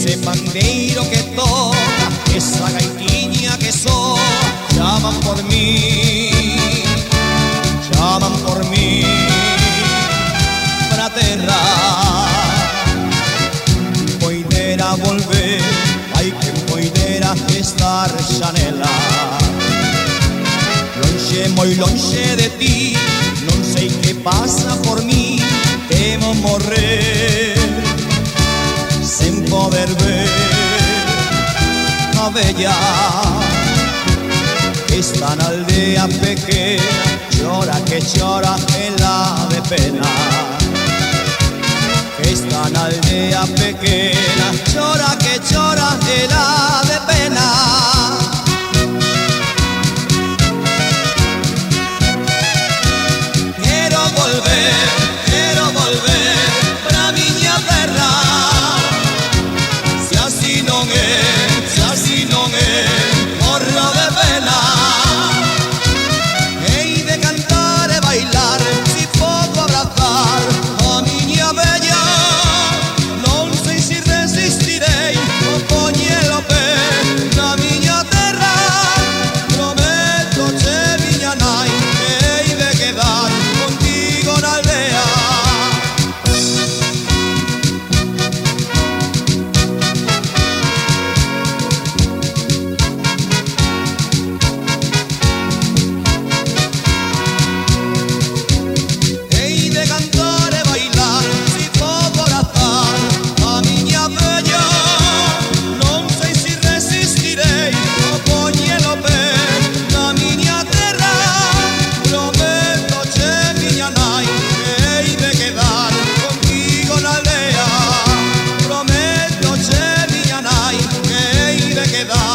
ese pandeiro que toca, esa gaitiña que soa, llaman por mí, pra terra. Poidera volver, hai que poidera estar xa nela. Lonxe, moi lonxe de ti, non sei que pasa por mí, temo morrer sen poder ver a bella que está na aldea pequena, chora que chora ela de pena. Que está na aldea pequena, chora que chora ela de pena. Quiero volver pra miña terra. Se así non é, morro de pena. Hei de cantar e bailar, si podo abrazar a miña bella. Non sei se resistirei o poñer o pé na miña terra. Prometo che miña nai que hei de quedar contigo na aldea. Hei de cantar e bailar, si podo abrazar a miña bella. Non sei se resistirei o poñer o pé na miña terra. Prometo che miña nai que hei de quedar contigo na aldea. Prometo che miña nai que hei de quedar